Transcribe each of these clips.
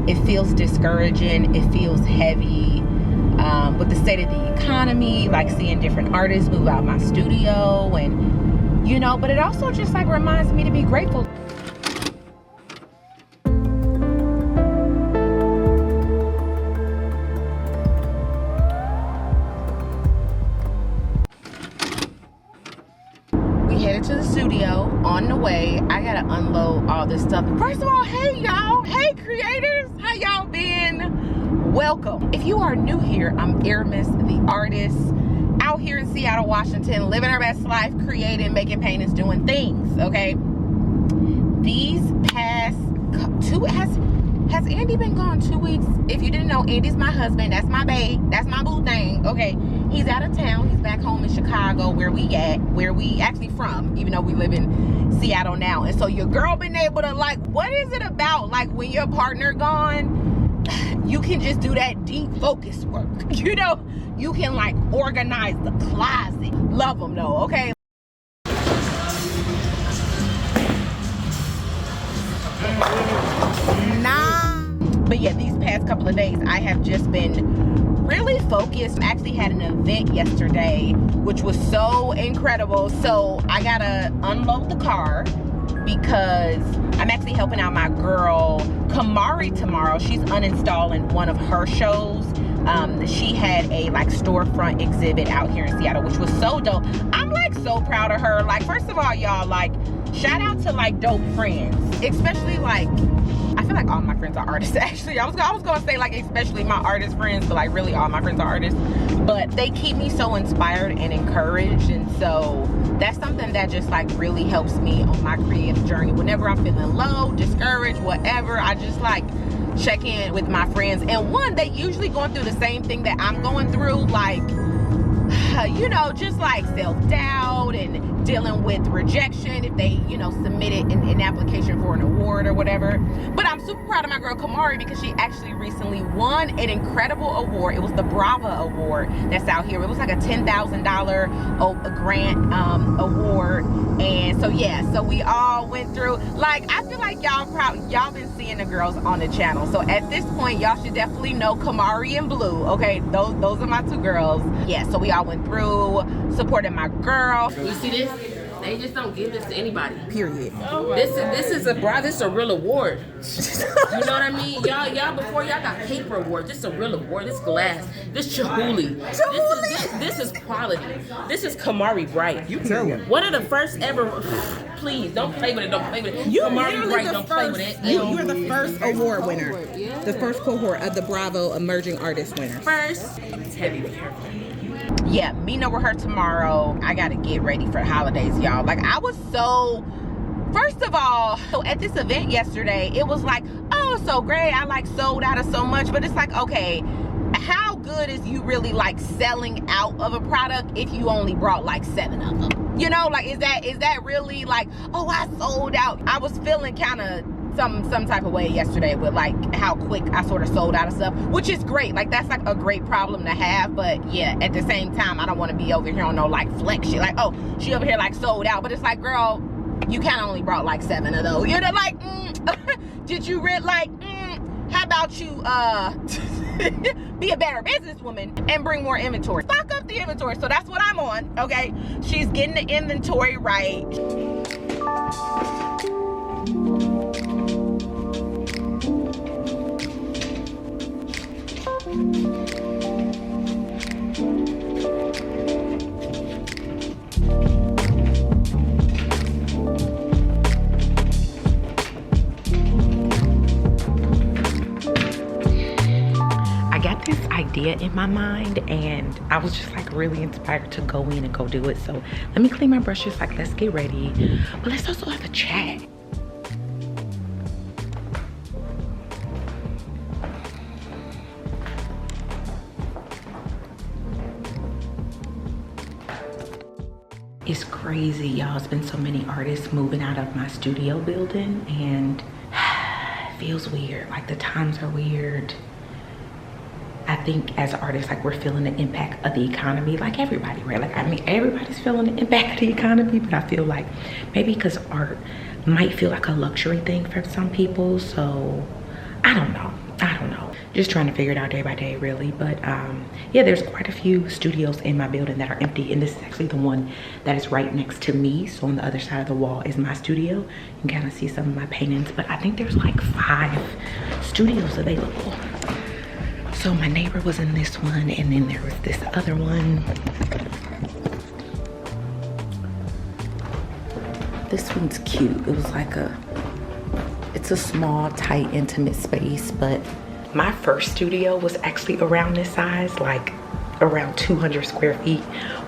it feels discouraging, it feels heavy. With the state of the economy, like seeing different artists move out my studio, and you know, but it also just like reminds me to be grateful. We headed to the studio. On the way, I gotta unload all this stuff. First of all, hey y'all, hey creators, how y'all been? Welcome. If you are new here, I'm Aramis, the artist, out here in Seattle, Washington, living our best life, creating, making paintings, doing things, okay? These past has Andy been gone 2 weeks? If you didn't know, Andy's my husband, that's my babe, that's my boo thing, okay? He's out of town, he's back home in Chicago, where we actually from, even though we live in Seattle now. And so your girl been able to, like, what is it about, like, when your partner gone, you can just do that deep focus work, you know? You can like organize the closet. Love them though, okay? But yeah, these past couple of days I have just been really focused. I actually had an event yesterday which was so incredible. So I gotta unload the car because I'm actually helping out my girl Kamari tomorrow. She's uninstalling one of her shows. She had a like storefront exhibit out here in Seattle, which was so dope. I'm like so proud of her. Like, first of all, y'all, like, shout out to like dope friends, especially like, I feel like all my friends are artists actually. I was gonna say like especially my artist friends, but like really all my friends are artists. But they keep me so inspired and encouraged, and so that's something that just like really helps me on my creative journey. Whenever I'm feeling low, discouraged, whatever, I just like check in with my friends. And one, they usually going through the same thing that I'm going through, like, you know, just like self-doubt and dealing with rejection if they, you know, submitted an application for an award or whatever. But I'm super proud of my girl Kamari because she actually recently won an incredible award. It was the Brava Award that's out here. It was like a $10,000 grant award. And so yeah, so we all went through, like, I feel like y'all been seeing the girls on the channel. So at this point, y'all should definitely know Kamari and Blue, okay? Those are my two girls. Yeah, so we all went through, supported my girl. You see this? They just don't give this to anybody. Period. This is a real award. You know what I mean? Y'all before y'all got paper awards. This is a real award. This glass. This Chihuly. This is quality. This is Kamari Bright. You tell me. One of the first ever. Please don't play with it. Don't play with it. You're Kamari Bright. Don't play with it. You're the first award winner. Yeah. The first cohort of the Bravo Emerging Artist winner. First. It's heavy. Be careful. Yeah, meeting up with her tomorrow. I gotta get ready for the holidays, y'all. Like, I was so, first of all, so at this event yesterday, it was like, oh, so great, I like sold out of so much. But it's like, okay, how good is you really like selling out of a product if you only brought like 7 of them? You know, like, is that really like, oh, I sold out? I was feeling kind of some type of way yesterday with like how quick I sort of sold out of stuff, which is great. Like, that's like a great problem to have. But yeah, at the same time, I don't want to be over here on no like flex shit, like, oh, she over here like sold out. But it's like, girl, you kind of only brought like 7 of those. You know, like, did you really like, how about you be a better businesswoman and bring more inventory? Stock up the inventory. So that's what I'm on, okay? She's getting the inventory right. Idea in my mind, and I was just like really inspired to go in and go do it. So let me clean my brushes, like, let's get ready, but let's also have a chat. It's crazy, y'all. It's been so many artists moving out of my studio building, and it feels weird. Like, the times are weird. I think as artists, like, we're feeling the impact of the economy, like everybody, right? Like, I mean, everybody's feeling the impact of the economy, but I feel like maybe because art might feel like a luxury thing for some people. So I don't know. just trying to figure it out day by day, really. But yeah, there's quite a few studios in my building that are empty, and this is actually the one that is right next to me. So on the other side of the wall is my studio. You can kind of see some of my paintings, but I think there's like 5 studios available. So my neighbor was in this one, and then there was this other one. This one's cute. It was like it's a small, tight, intimate space, but my first studio was actually around this size, like around 200 square feet.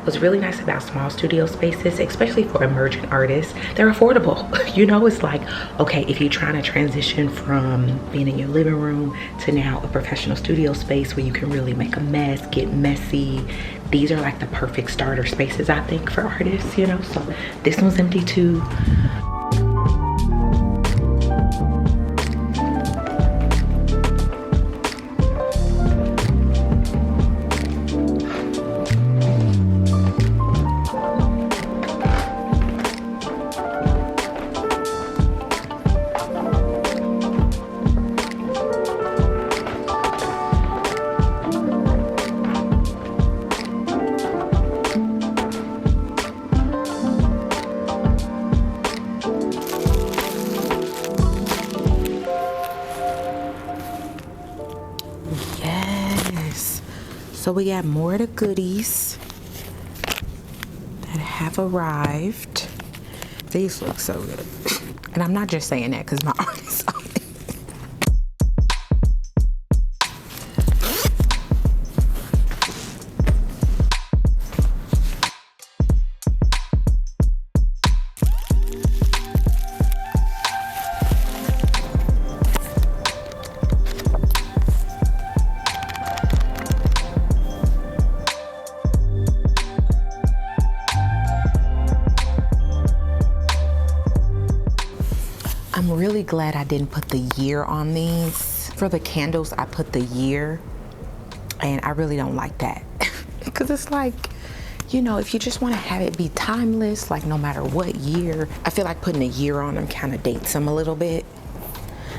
What's really nice about small studio spaces, especially for emerging artists, they're affordable. You know, it's like, okay, if you're trying to transition from being in your living room to now a professional studio space where you can really make a mess, get messy, these are like the perfect starter spaces, I think, for artists, you know. So this one's empty too. So we got more of the goodies that have arrived. These look so good. And I'm not just saying that because my artist on it. I'm really glad I didn't put the year on these. For the candles, I put the year, and I really don't like that. Because it's like, you know, if you just want to have it be timeless, like no matter what year, I feel like putting a year on them kind of dates them a little bit.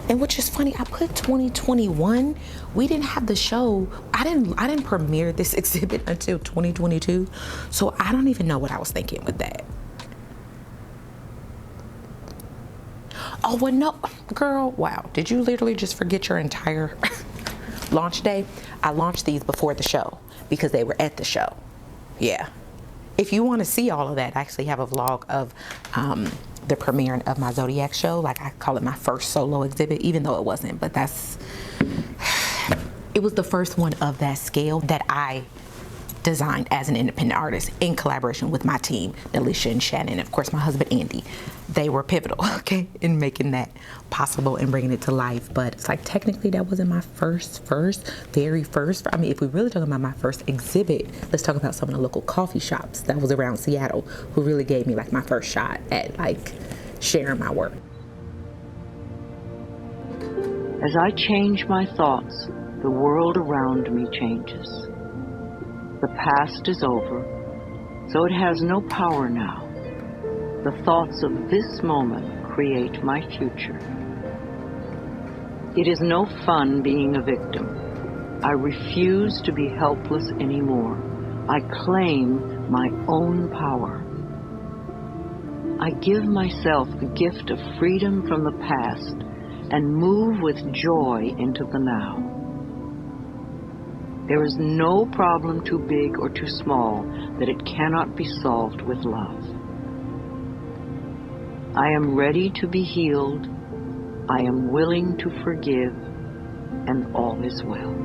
And which is funny, I put 2021. We didn't have the show. I didn't premiere this exhibit until 2022. So I don't even know what I was thinking with that. Oh, well, no, girl, wow. Did you literally just forget your entire launch day? I launched these before the show because they were at the show. Yeah. If you want to see all of that, I actually have a vlog of the premiering of my Zodiac show. Like, I call it my first solo exhibit, even though it wasn't, but it was the first one of that scale that I designed as an independent artist in collaboration with my team, Alicia and Shannon, and of course my husband Andy. They were pivotal, okay, in making that possible and bringing it to life. But it's like, technically that wasn't my very first. I mean, if we're really talking about my first exhibit, let's talk about some of the local coffee shops that was around Seattle who really gave me like my first shot at like sharing my work. As I change my thoughts, the world around me changes. The past is over, so it has no power now. The thoughts of this moment create my future. It is no fun being a victim. I refuse to be helpless anymore. I claim my own power. I give myself the gift of freedom from the past and move with joy into the now. There is no problem too big or too small that it cannot be solved with love. I am ready to be healed. I am willing to forgive, and all is well.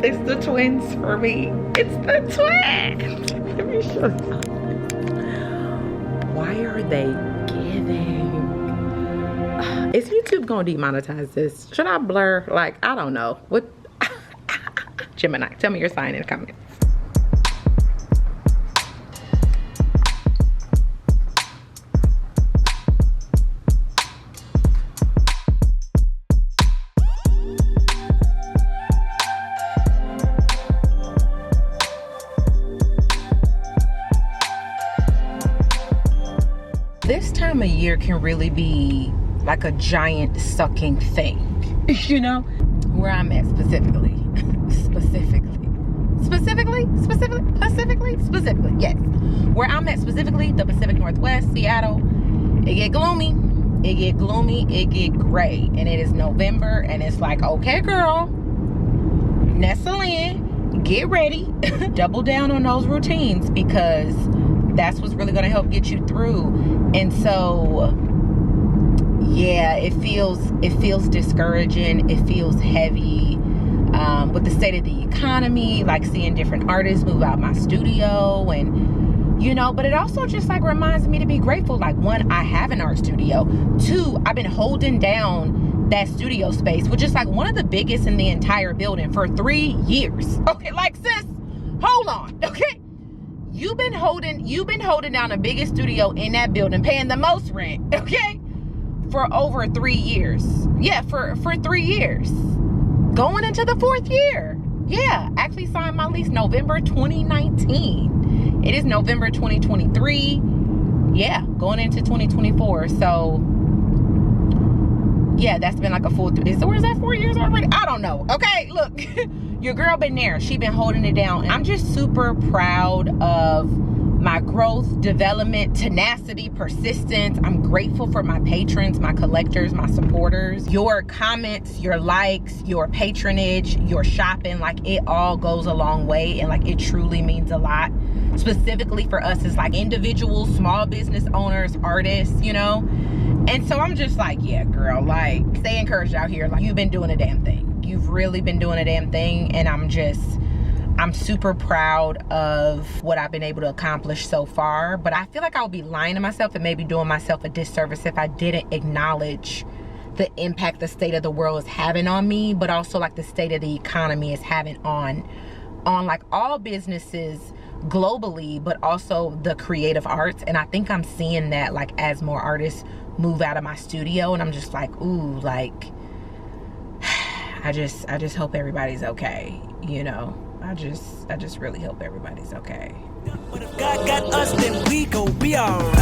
It's the twins for me. It's the twins. Let me show you. Why are they giving? Is YouTube gonna demonetize this? Should I blur? Like, I don't know. What? Gemini, tell me your sign in the comments. this time of year can really be like a giant sucking thing, you know? Where I'm at specifically, yes. Where I'm at specifically, the Pacific Northwest, Seattle, it get gloomy, it get gray, and it is November, and it's like, okay, girl, nestle in, get ready, double down on those routines, because that's what's really gonna help get you through. And so, yeah, it feels discouraging, it feels heavy. With the state of the economy, like seeing different artists move out my studio, and you know, but it also just like reminds me to be grateful. Like, one, I have an art studio. Two, I've been holding down that studio space, which is like one of the biggest in the entire building, for 3 years. Okay, like, sis, hold on, okay? You've been holding down the biggest studio in that building, paying the most rent, okay? For over 3 years. Yeah, for 3 years. Going into the 4th year. Yeah, actually signed my lease November 2019. It is November 2023. Yeah, going into 2024. So, yeah, that's been like a full, is that 4 years already? I don't know. Okay, look, your girl been there. She been holding it down. I'm just super proud of my growth, development, tenacity, persistence. I'm grateful for my patrons, my collectors, my supporters. Your comments, your likes, your patronage, your shopping, like, it all goes a long way, and like, it truly means a lot. Specifically for us as like individuals, small business owners, artists, you know? And so I'm just like, yeah, girl, like, stay encouraged out here. Like, you've been doing a damn thing. You've really been doing a damn thing, and I'm super proud of what I've been able to accomplish so far. But I feel like I would be lying to myself and maybe doing myself a disservice if I didn't acknowledge the impact the state of the world is having on me, but also like the state of the economy is having on like all businesses globally, but also the creative arts. And I think I'm seeing that, like, as more artists move out of my studio, and I'm just like, ooh, like, I just hope everybody's okay, you know? I just really hope everybody's okay. But if God got us, then we go be alright.